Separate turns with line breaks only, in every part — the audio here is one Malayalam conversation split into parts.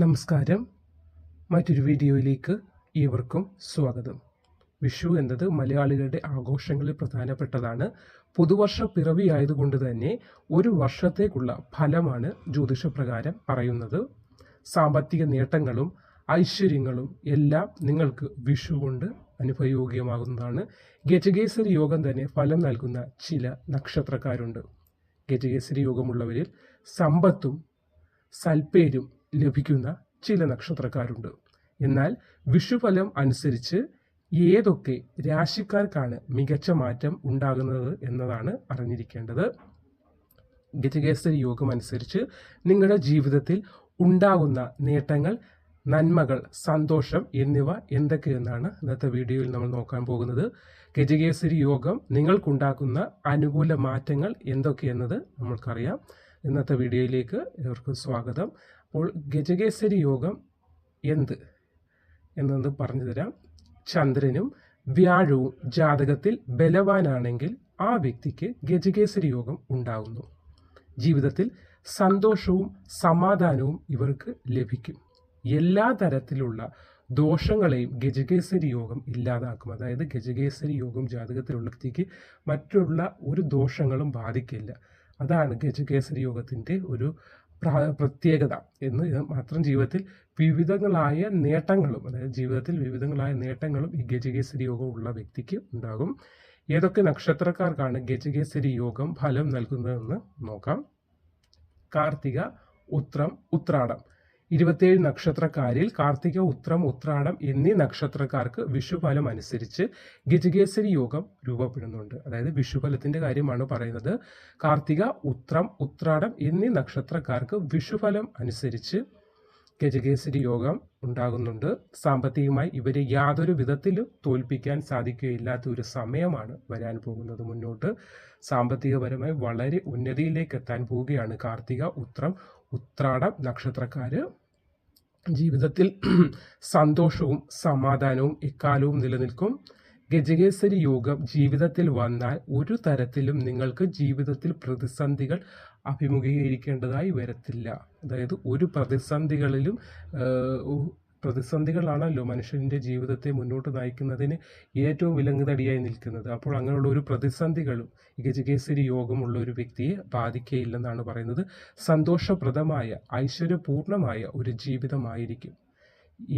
നമസ്കാരം. മറ്റൊരു വീഡിയോയിലേക്ക് ഏവർക്കും സ്വാഗതം. വിഷു എന്നത് മലയാളികളുടെ ആഘോഷങ്ങളിൽ പ്രധാനപ്പെട്ടതാണ്. പുതുവർഷ പിറവി ആയതുകൊണ്ട് തന്നെ ഒരു വർഷത്തേക്കുള്ള ഫലമാണ് ജ്യോതിഷപ്രകാരം പറയുന്നത്. സാമ്പത്തിക നേട്ടങ്ങളും ഐശ്വര്യങ്ങളും എല്ലാം നിങ്ങൾക്ക് വിഷു കൊണ്ട് അനുഭവയോഗ്യമാകുന്നതാണ്. ഗജകേസരി യോഗം തന്നെ ഫലം നൽകുന്ന ചില നക്ഷത്രക്കാരുണ്ട്. ഗജകേസരി യോഗമുള്ളവരിൽ സമ്പത്തും സൽപ്പേരും ലഭിക്കുന്ന ചില നക്ഷത്രക്കാരുണ്ട്. എന്നാൽ വിഷുഫലം അനുസരിച്ച് ഏതൊക്കെ രാശിക്കാർക്കാണ് മികച്ച മാറ്റം ഉണ്ടാകുന്നത് എന്നതാണ് അറിഞ്ഞിരിക്കേണ്ടത്. ഗജകേസരി യോഗം അനുസരിച്ച് നിങ്ങളുടെ ജീവിതത്തിൽ ഉണ്ടാകുന്ന നേട്ടങ്ങൾ, നന്മകൾ, സന്തോഷം എന്നിവ എന്തൊക്കെയെന്നാണ് ഇന്നത്തെ വീഡിയോയിൽ നമ്മൾ നോക്കാൻ പോകുന്നത്. ഗജകേസരി യോഗം നിങ്ങൾക്കുണ്ടാക്കുന്ന അനുകൂല മാറ്റങ്ങൾ എന്തൊക്കെയെന്നത് നമ്മൾക്കറിയാം. ഇന്നത്തെ വീഡിയോയിലേക്ക് ഏവർക്കും സ്വാഗതം. അപ്പോൾ ഗജകേസരി യോഗം എന്നത് പറഞ്ഞു തരാം. ചന്ദ്രനും വ്യാഴവും ജാതകത്തിൽ ബലവാനാണെങ്കിൽ ആ വ്യക്തിക്ക് ഗജകേസരി യോഗം ഉണ്ടാകുന്നു. ജീവിതത്തിൽ സന്തോഷവും സമാധാനവും ഇവർക്ക് ലഭിക്കും. എല്ലാ തരത്തിലുള്ള ദോഷങ്ങളെയും ഗജകേസരി യോഗം ഇല്ലാതാക്കും. അതായത് ഗജകേസരി യോഗം ജാതകത്തിലുള്ള വ്യക്തിക്ക് മറ്റുള്ള ഒരു ദോഷങ്ങളും ബാധിക്കില്ല. അതാണ് ഗജകേസരി യോഗത്തിൻ്റെ ഒരു പ്രത്യേകത. എന്ന് മാത്രം ജീവിതത്തിൽ വിവിധങ്ങളായ നേട്ടങ്ങളും, അതായത് ജീവിതത്തിൽ വിവിധങ്ങളായ നേട്ടങ്ങളും ഈ ഗജകേസരി യോഗം ഉള്ള വ്യക്തിക്ക് ഉണ്ടാകും. ഏതൊക്കെ നക്ഷത്രക്കാർക്കാണ് ഗജകേസരി യോഗം ഫലം നൽകുന്നതെന്ന് നോക്കാം. കാർത്തിക, ഉത്രം, ഉത്രാടം 27 നക്ഷത്രക്കാരിൽ കാർത്തിക, ഉത്രം, ഉത്രാടം എന്നീ നക്ഷത്രക്കാർക്ക് വിഷുഫലം അനുസരിച്ച് ഗജകേസരി യോഗം രൂപപ്പെടുന്നുണ്ട്. അതായത് വിഷുഫലത്തിന്റെ കാര്യമാണ് പറയുന്നത്. കാർത്തിക, ഉത്രം, ഉത്രാടം എന്നീ നക്ഷത്രക്കാർക്ക് വിഷുഫലം അനുസരിച്ച് ഗജകേസരി യോഗം ഉണ്ടാകുന്നുണ്ട്. സാമ്പത്തികമായി ഇവരെ യാതൊരു വിധത്തിലും തോൽപ്പിക്കാൻ സാധിക്കുകയില്ലാത്ത ഒരു സമയമാണ് വരാൻ പോകുന്നത്. മുന്നോട്ട് സാമ്പത്തികപരമായി വളരെ ഉന്നതിയിലേക്ക് എത്താൻ പോവുകയാണ് കാർത്തിക, ഉത്രം, ഉത്രാടം നക്ഷത്രക്കാര്. ജീവിതത്തിൽ സന്തോഷവും സമാധാനവും എക്കാലവും നിലനിൽക്കും. ഗജകേസരി യോഗം ജീവിതത്തിൽ വന്നാൽ ഒരു തരത്തിലും നിങ്ങൾക്ക് ജീവിതത്തിൽ പ്രതിസന്ധികൾ അഭിമുഖീകരിക്കേണ്ടതായി വരത്തില്ല. അതായത് ഒരു പ്രതിസന്ധികളാണല്ലോ മനുഷ്യൻ്റെ ജീവിതത്തെ മുന്നോട്ട് നയിക്കുന്നതിന് ഏറ്റവും വിലങ്ങുതടിയായി നിൽക്കുന്നത്. അപ്പോൾ അങ്ങനെയുള്ള ഒരു പ്രതിസന്ധികളും ഗജകേസരി യോഗമുള്ള ഒരു വ്യക്തിയെ ബാധിക്കുകയില്ലെന്നാണ് പറയുന്നത്. സന്തോഷപ്രദമായ ഐശ്വര്യപൂർണമായ ഒരു ജീവിതമായിരിക്കും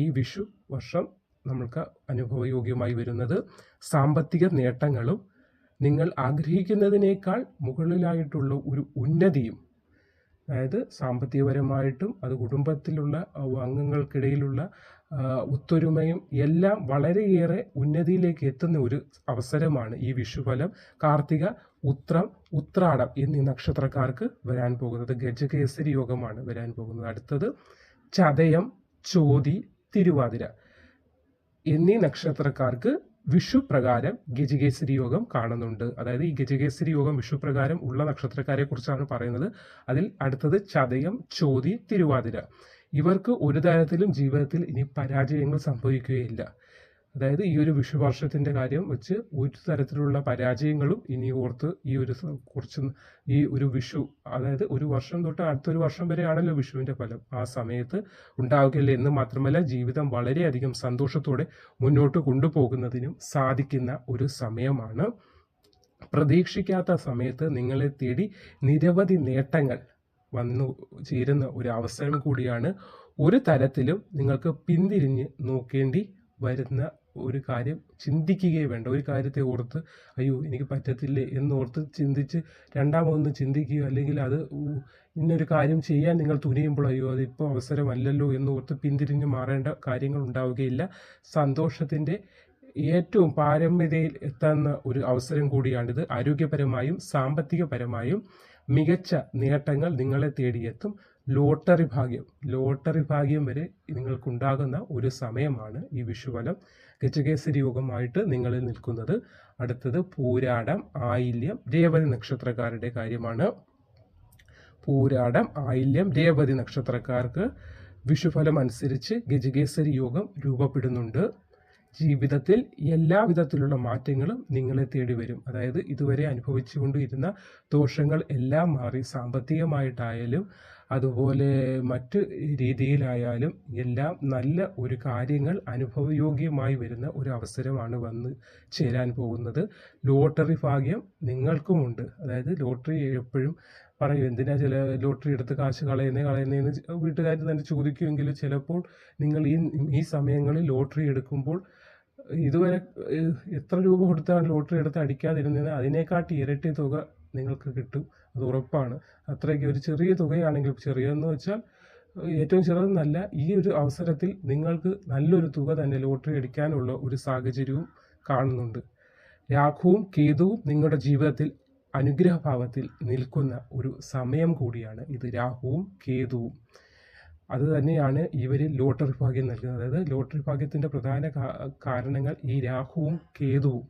ഈ വിഷു വർഷം നമ്മൾക്ക് അനുഭവയോഗ്യമായി വരുന്നത്. സാമ്പത്തിക നേട്ടങ്ങളും നിങ്ങൾ ആഗ്രഹിക്കുന്നതിനേക്കാൾ മുകളിലായിട്ടുള്ള ഒരു ഉന്നതിയും, അതായത് സാമ്പത്തികപരമായിട്ടും അത് കുടുംബത്തിലുള്ള അംഗങ്ങൾക്കിടയിലുള്ള ഒത്തൊരുമയും എല്ലാം വളരെയേറെ ഉന്നതിയിലേക്ക് എത്തുന്ന ഒരു അവസരമാണ് ഈ വിഷുഫലം കാർത്തിക, ഉത്രം, ഉത്രാടം എന്നീ നക്ഷത്രക്കാർക്ക് വരാൻ പോകുന്നത്. ഗജകേസരി യോഗമാണ് വരാൻ പോകുന്നത്. അടുത്തത് ചതയം, ചോതി, തിരുവാതിര എന്നീ നക്ഷത്രക്കാർക്ക് വിഷുപ്രകാരം ഗജകേസരി യോഗം കാണുന്നുണ്ട്. അതായത് ഈ ഗജകേസരി യോഗം വിഷുപ്രകാരം ഉള്ള നക്ഷത്രക്കാരെ കുറിച്ചാണ് പറയുന്നത്. അതിൽ അടുത്തത് ചതയം, ചോതി, തിരുവാതിര. ഇവർക്ക് ഒരു തരത്തിലും ജീവിതത്തിൽ ഇനി പരാജയങ്ങൾ സംഭവിക്കുകയില്ല. അതായത് ഈ ഒരു വിഷു വർഷത്തിന്റെ കാര്യം വെച്ച് ഒരു തരത്തിലുള്ള പരാജയങ്ങളും ഇനി ഓർത്ത് ഈ ഒരു വിഷു, അതായത് ഒരു വർഷം തൊട്ട് അടുത്തൊരു വർഷം വരെയാണല്ലോ വിഷുവിന്റെ ഫലം, ആ സമയത്ത് ഉണ്ടാവുകയില്ല. എന്ന് മാത്രമല്ല ജീവിതം വളരെയധികം സന്തോഷത്തോടെ മുന്നോട്ട് കൊണ്ടുപോകുന്നതിനും സാധിക്കുന്ന ഒരു സമയമാണ്. പ്രതീക്ഷിക്കാത്ത സമയത്ത് നിങ്ങളെ തേടി നിരവധി നേട്ടങ്ങൾ വന്നു ചേരുന്ന ഒരു അവസരം കൂടിയാണ്. ഒരു തരത്തിലും നിങ്ങൾക്ക് പിന്തിരിഞ്ഞ് നോക്കേണ്ടി വരുന്ന ഒരു കാര്യം ചിന്തിക്കുകയേ വേണ്ട. ഒരു കാര്യത്തെ ഓർത്ത് അയ്യോ എനിക്ക് പറ്റത്തില്ലേ എന്നോർത്ത് ചിന്തിച്ച് രണ്ടാമതൊന്ന് ചിന്തിക്കുക, അല്ലെങ്കിൽ അത് ഇന്നൊരു കാര്യം ചെയ്യാൻ നിങ്ങൾ തുനിയുമ്പോൾ അയ്യോ അതിപ്പോൾ അവസരമല്ലല്ലോ എന്നോർത്ത് പിന്തിരിഞ്ഞ് മാറേണ്ട കാര്യങ്ങൾ ഉണ്ടാവുകയില്ല. സന്തോഷത്തിൻ്റെ ഏറ്റവും പാരമ്യതയിൽ എത്തുന്ന ഒരു അവസരം കൂടിയാണിത്. ആരോഗ്യപരമായും സാമ്പത്തികപരമായും മികച്ച നേട്ടങ്ങൾ നിങ്ങളെ തേടിയെത്തും. ലോട്ടറി ഭാഗ്യം വരെ നിങ്ങൾക്കുണ്ടാകുന്ന ഒരു സമയമാണ് ഈ വിഷുഫലം ഗജകേസരി യോഗമായിട്ട് നിങ്ങളിൽ നിൽക്കുന്നത്. അടുത്തത് പൂരാടം, ആയില്യം, രേവതി നക്ഷത്രക്കാരുടെ കാര്യമാണ്. പൂരാടം, ആയില്യം, രേവതി നക്ഷത്രക്കാർക്ക് വിഷുഫലം അനുസരിച്ച് ഗജകേസരി യോഗം രൂപപ്പെടുന്നുണ്ട്. ജീവിതത്തിൽ എല്ലാ വിധത്തിലുള്ള മാറ്റങ്ങളും നിങ്ങളെ തേടി വരും. അതായത് ഇതുവരെ അനുഭവിച്ചുകൊണ്ടിരുന്ന ദോഷങ്ങൾ എല്ലാം മാറി സാമ്പത്തികമായിട്ടായാലും അതുപോലെ മറ്റ് രീതിയിലായാലും എല്ലാം നല്ല ഒരു കാര്യങ്ങൾ അനുഭവയോഗ്യമായി വരുന്ന ഒരു അവസരമാണ് വന്ന് ചേരാൻ പോകുന്നത്. ലോട്ടറി ഭാഗ്യം നിങ്ങൾക്കുമുണ്ട്. അതായത് ലോട്ടറി എപ്പോഴും പറയും എന്തിനാ ചില ലോട്ടറി എടുത്ത് കാശ് കളയുന്നതെന്ന് വീട്ടുകാർ തന്നെ ചോദിക്കുമെങ്കിലും ചിലപ്പോൾ നിങ്ങൾ ഈ സമയങ്ങളിൽ ലോട്ടറി എടുക്കുമ്പോൾ ഇതുവരെ എത്ര രൂപ കൊടുത്താണ് ലോട്ടറി എടുത്ത് അടിക്കാതിരുന്നത് അതിനേക്കാട്ടി ഇരട്ടി തുക നിങ്ങൾക്ക് കിട്ടും. അത് ഉറപ്പാണ്. അത്രയ്ക്ക് ഒരു ചെറിയ തുകയാണെങ്കിൽ, ചെറിയതെന്ന് വെച്ചാൽ ഏറ്റവും ചെറുതെന്നല്ല, ഈ ഒരു അവസരത്തിൽ നിങ്ങൾക്ക് നല്ലൊരു തുക തന്നെ ലോട്ടറി അടിക്കാനുള്ള ഒരു സാഹചര്യവും കാണുന്നുണ്ട്. രാഹുവും കേതുവും നിങ്ങളുടെ ജീവിതത്തിൽ അനുഗ്രഹഭാവത്തിൽ നിൽക്കുന്ന ഒരു സമയം കൂടിയാണ് ഇത്. രാഹുവും കേതുവും അത് തന്നെയാണ് ഇവരിൽ ലോട്ടറി ഭാഗ്യം നൽകുന്നത്. അതായത് ലോട്ടറി ഭാഗ്യത്തിൻ്റെ പ്രധാന കാരണങ്ങൾ ഈ രാഹുവും കേതുവും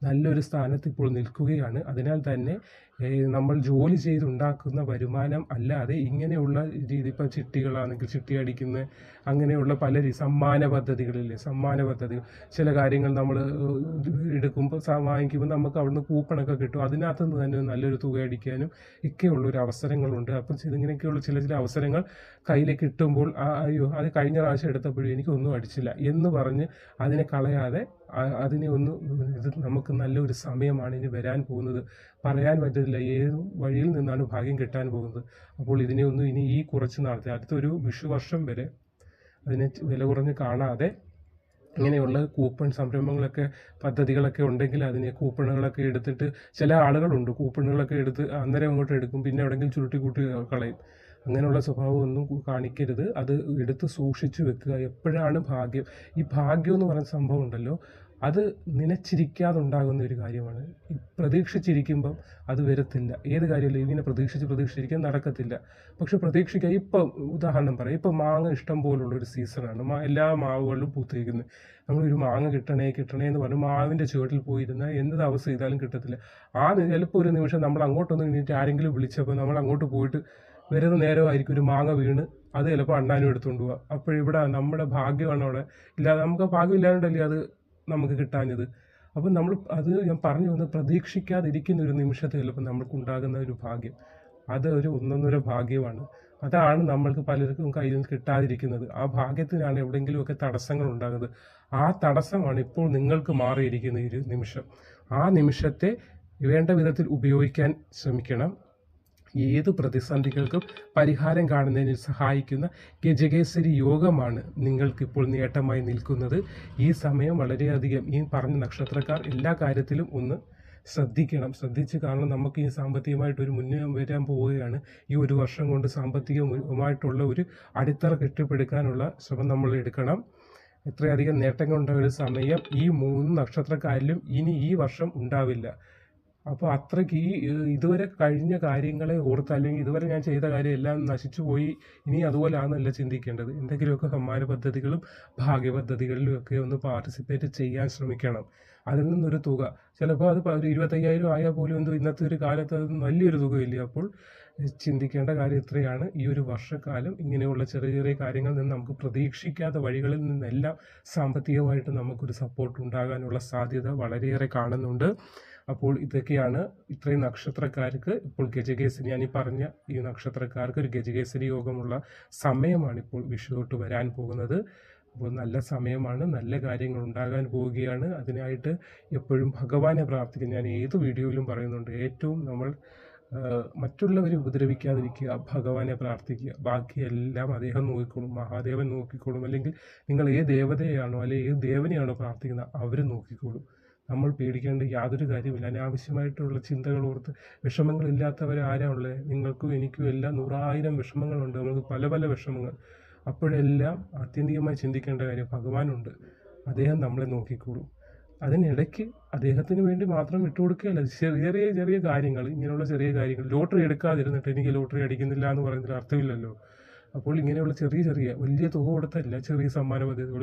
നല്ലൊരു സ്ഥാനത്ത് ഇപ്പോൾ നിൽക്കുകയാണ്. അതിനാൽ തന്നെ നമ്മൾ ജോലി ചെയ്തുണ്ടാക്കുന്ന വരുമാനം അല്ലാതെ ഇങ്ങനെയുള്ള രീതി, ഇപ്പോൾ ചിട്ടികളാണെങ്കിൽ ചിട്ടി അടിക്കുന്ന അങ്ങനെയുള്ള പല സമ്മാന പദ്ധതികളില്ലേ, സമ്മാന പദ്ധതികൾ, ചില കാര്യങ്ങൾ നമ്മൾ എടുക്കുമ്പോൾ വാങ്ങിക്കുമ്പോൾ നമുക്ക് അവിടുന്ന് കൂപ്പണൊക്കെ കിട്ടും. അതിനകത്ത് നിന്ന് തന്നെ നല്ലൊരു തുക അടിക്കാനും ഒക്കെയുള്ളൊരു അവസരങ്ങളുണ്ട്. അപ്പം ഇതിങ്ങനെയൊക്കെയുള്ള ചില അവസരങ്ങൾ കയ്യിൽ കിട്ടുമ്പോൾ അയ്യോ അത് കഴിഞ്ഞ പ്രാവശ്യം എടുത്തപ്പോഴും എനിക്കൊന്നും അടിച്ചില്ല എന്ന് പറഞ്ഞ് അതിനെ കളയാതെ അതിനെ ഒന്ന് ഇത് നമുക്ക് നല്ലൊരു സമയമാണ് ഇനി വരാൻ പോകുന്നത്. പറയാൻ പറ്റത്തില്ല ഏത് വഴിയിൽ നിന്നാണ് ഭാഗ്യം കിട്ടാൻ പോകുന്നത്. അപ്പോൾ ഇതിനെ ഒന്ന് ഇനി ഈ കുറച്ച് നാളത്തെ അടുത്തൊരു വിഷുവർഷം വരെ അതിനെ വില കുറഞ്ഞ് കാണാതെ ഇങ്ങനെയുള്ള കൂപ്പൺ സംരംഭങ്ങളൊക്കെ പദ്ധതികളൊക്കെ ഉണ്ടെങ്കിൽ അതിനെ കൂപ്പണുകളൊക്കെ എടുത്തിട്ട്, ചില ആളുകളുണ്ട് കൂപ്പണുകളൊക്കെ എടുത്ത് അന്നേരം അങ്ങോട്ട് എടുക്കും, പിന്നെ എവിടെയെങ്കിലും ചുരുട്ടി കൂട്ടി കളയും. അങ്ങനെയുള്ള സ്വഭാവം ഒന്നും കാണിക്കരുത്. അത് എടുത്ത് സൂക്ഷിച്ചു വെക്കുക. എപ്പോഴാണ് ഭാഗ്യം, ഈ ഭാഗ്യം എന്ന് പറയുന്ന സംഭവം ഉണ്ടല്ലോ, അത് നനച്ചിരിക്കാതെ ഉണ്ടാകുന്ന ഒരു കാര്യമാണ്. പ്രതീക്ഷിച്ചിരിക്കുമ്പം അത് വരത്തില്ല. ഏത് കാര്യമില്ല ഇങ്ങനെ പ്രതീക്ഷിച്ചിരിക്കാൻ നടക്കത്തില്ല. പക്ഷെ പ്രതീക്ഷിക്കുക. ഇപ്പം ഉദാഹരണം പറയാം, ഇപ്പം മാങ്ങ ഇഷ്ടം പോലുള്ള ഒരു സീസണാണ്. എല്ലാ മാവുകളിലും പൂത്തിരിക്കുന്നത്. നമ്മളൊരു മാങ്ങ കിട്ടണേ എന്ന് പറഞ്ഞ് മാവിൻ്റെ ചുവട്ടിൽ പോയിരുന്നാൽ എന്ത് അവസ്ഥ ചെയ്താലും കിട്ടത്തില്ല. ചിലപ്പോൾ ഒരു നിമിഷം നമ്മൾ അങ്ങോട്ടൊന്ന് കഴിഞ്ഞിട്ട് ആരെങ്കിലും വിളിച്ചപ്പോൾ നമ്മൾ അങ്ങോട്ട് പോയിട്ട് വരുന്ന നേരമായിരിക്കും ഒരു മാങ്ങ വീണ് അത് ചിലപ്പോൾ അണ്ണാനും എടുത്തുകൊണ്ട് പോവുക. അപ്പോഴിവിടെ നമ്മുടെ ഭാഗ്യമാണ് അവിടെ ഇല്ലാതെ, നമുക്ക് ഭാഗ്യം ഇല്ലാണ്ടല്ലേ അത് നമുക്ക് കിട്ടാഞ്ഞത്. അപ്പം നമ്മൾ അത് ഞാൻ പറഞ്ഞു വന്ന് പ്രതീക്ഷിക്കാതിരിക്കുന്ന ഒരു നിമിഷത്തിൽ ചിലപ്പോൾ നമുക്കുണ്ടാകുന്ന ഒരു ഭാഗ്യം, അത് ഒരു ഒന്നൊന്നര ഭാഗ്യമാണ്. അതാണ് നമ്മൾക്ക് പലർക്കും കയ്യിൽ നിന്ന് കിട്ടാതിരിക്കുന്നത്. ആ ഭാഗ്യത്തിനാണ് എവിടെയെങ്കിലുമൊക്കെ തടസ്സങ്ങൾ ഉണ്ടാകുന്നത്. ആ തടസ്സമാണ് ഇപ്പോൾ നിങ്ങൾക്ക് മാറിയിരിക്കുന്ന ഒരു നിമിഷം. ആ നിമിഷത്തെ വേണ്ട വിധത്തിൽ ഉപയോഗിക്കാൻ ശ്രമിക്കണം. ഏത് പ്രതിസന്ധികൾക്കും പരിഹാരം കാണുന്നതിന് സഹായിക്കുന്ന ഗജകേസരി യോഗമാണ് നിങ്ങൾക്കിപ്പോൾ നേട്ടമായി നിൽക്കുന്നത്. ഈ സമയം വളരെയധികം ഈ പറഞ്ഞ നക്ഷത്രക്കാർ എല്ലാ കാര്യത്തിലും ഒന്ന് ശ്രദ്ധിച്ച്, കാരണം നമുക്ക് ഈ സാമ്പത്തികമായിട്ടൊരു മുന്നേറ്റം വരാൻ പോവുകയാണ്. ഈ ഒരു വർഷം കൊണ്ട് സാമ്പത്തികമായിട്ടുള്ള ഒരു അടിത്തറ കെട്ടിപ്പടുക്കാനുള്ള ശ്രമം നമ്മൾ എടുക്കണം. എത്രയധികം നേട്ടങ്ങളുണ്ടായ ഒരു സമയം ഈ 3 നക്ഷത്രക്കാരിലും ഇനി ഈ വർഷം ഉണ്ടാവില്ല. അപ്പോൾ അത്രയ്ക്ക് ഇതുവരെ കഴിഞ്ഞ കാര്യങ്ങളെ ഓർത്ത്, അല്ലെങ്കിൽ ഇതുവരെ ഞാൻ ചെയ്ത കാര്യം എല്ലാം നശിച്ചു പോയി ഇനി അതുപോലെയാണെന്നല്ല ചിന്തിക്കേണ്ടത്. എന്തെങ്കിലുമൊക്കെ സമ്മാന പദ്ധതികളും ഭാഗ്യ പദ്ധതികളിലും ഒക്കെ ഒന്ന് പാർട്ടിസിപ്പേറ്റ് ചെയ്യാൻ ശ്രമിക്കണം. അതിൽ നിന്നൊരു തുക, ചിലപ്പോൾ അത് ഒരു 25,000 ആയാൽ പോലും ഇന്നത്തെ ഒരു കാലത്ത് അത് വലിയൊരു തുകയില്ലേ. അപ്പോൾ ചിന്തിക്കേണ്ട കാര്യം ഇത്രയാണ്. ഈ ഒരു വർഷക്കാലം ഇങ്ങനെയുള്ള ചെറിയ ചെറിയ കാര്യങ്ങളിൽ നിന്ന് നമുക്ക് പ്രതീക്ഷിക്കാത്ത വഴികളിൽ നിന്നെല്ലാം സാമ്പത്തികമായിട്ട് നമുക്കൊരു സപ്പോർട്ട് ഉണ്ടാകാനുള്ള സാധ്യത വളരെയേറെ കാണുന്നുണ്ട്. അപ്പോൾ ഇതൊക്കെയാണ് ഇത്രയും നക്ഷത്രക്കാർക്ക് ഇപ്പോൾ ഗജകേസരി, ഞാൻ ഈ പറഞ്ഞ ഈ നക്ഷത്രക്കാർക്ക് ഒരു ഗജകേസരി യോഗമുള്ള സമയമാണ് ഇപ്പോൾ വിഷു തൊട്ട് വരാൻ പോകുന്നത്. അപ്പോൾ നല്ല സമയമാണ്, നല്ല കാര്യങ്ങൾ ഉണ്ടാകാൻ പോവുകയാണ്. അതിനായിട്ട് എപ്പോഴും ഭഗവാനെ പ്രാർത്ഥിക്കുക. ഞാൻ ഏത് വീഡിയോയിലും പറയുന്നുണ്ട്, ഏറ്റവും നമ്മൾ മറ്റുള്ളവരെ ഉപദ്രവിക്കാതിരിക്കുക, ഭഗവാനെ പ്രാർത്ഥിക്കുക. ബാക്കിയെല്ലാം അദ്ദേഹം നോക്കിക്കോളും, മഹാദേവൻ നോക്കിക്കോളും. അല്ലെങ്കിൽ നിങ്ങൾ ഏത് ദേവതയാണോ അല്ലെങ്കിൽ ഏത് ദേവനെയാണോ പ്രാർത്ഥിക്കുന്നത് അവർ നോക്കിക്കോളും. നമ്മൾ പേടിക്കേണ്ട യാതൊരു കാര്യമില്ല. അനാവശ്യമായിട്ടുള്ള ചിന്തകൾ ഓർത്ത് വിഷമങ്ങളില്ലാത്തവരാരാണുള്ളത്? നിങ്ങൾക്കും എനിക്കും എല്ലാം 100,000 വിഷമങ്ങളുണ്ട്. നമുക്ക് പല പല വിഷമങ്ങൾ. അപ്പോഴെല്ലാം ആത്യന്തികമായി ചിന്തിക്കേണ്ട കാര്യം ഭഗവാനുണ്ട്, അദ്ദേഹം നമ്മളെ നോക്കിക്കോളും. അതിനിടയ്ക്ക് അദ്ദേഹത്തിന് വേണ്ടി മാത്രം വിട്ടുകൊടുക്കുകയല്ല. ചെറിയ ചെറിയ കാര്യങ്ങൾ, ഇങ്ങനെയുള്ള ചെറിയ കാര്യങ്ങൾ, ലോട്ടറി എടുക്കാതിരുന്നിട്ട് എനിക്ക് ലോട്ടറി അടിക്കുന്നില്ല എന്ന് പറയുന്നതിൽ അർത്ഥമില്ലല്ലോ. അപ്പോൾ ഇങ്ങനെയുള്ള ചെറിയ വലിയ തുക കൊടുത്തല്ല, ചെറിയ സമ്മാന പദ്ധതികൾ,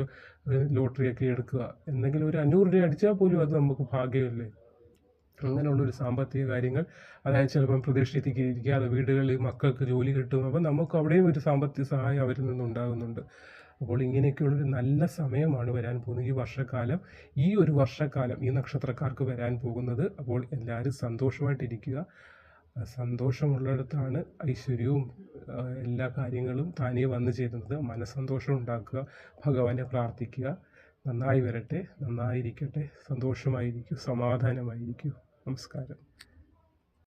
ലോട്ടറിയൊക്കെ എടുക്കുക. എന്തെങ്കിലും ഒരു 500 രൂപ അടിച്ചാൽ പോലും അത് നമുക്ക് ഭാഗ്യമല്ലേ. അങ്ങനെയുള്ളൊരു സാമ്പത്തിക കാര്യങ്ങൾ, അതായത് ചിലപ്പം പ്രതീക്ഷിക്കാതെ വീടുകളിൽ മക്കൾക്ക് ജോലി കിട്ടും. അപ്പം നമുക്ക് അവിടെയും ഒരു സാമ്പത്തിക സഹായം അവരിൽ നിന്നുണ്ടാകുന്നുണ്ട്. അപ്പോൾ ഇങ്ങനെയൊക്കെയുള്ളൊരു നല്ല സമയമാണ് വരാൻ പോകുന്നത് ഈ ഒരു വർഷക്കാലം ഈ നക്ഷത്രക്കാർക്ക് വരാൻ പോകുന്നത്. അപ്പോൾ എല്ലാവരും സന്തോഷമായിട്ടിരിക്കുക. സന്തോഷമുള്ളിടത്താണ് ഐശ്വര്യവും എല്ലാ കാര്യങ്ങളും താനേ വന്നു ചേരുന്നത്. മനസ്സന്തോഷം ഉണ്ടാക്കുക, ഭഗവാനെ പ്രാർത്ഥിക്കുക. നന്നായി വരട്ടെ, നന്നായിരിക്കട്ടെ, സന്തോഷമായിരിക്കൂ, സമാധാനമായിരിക്കൂ. നമസ്കാരം.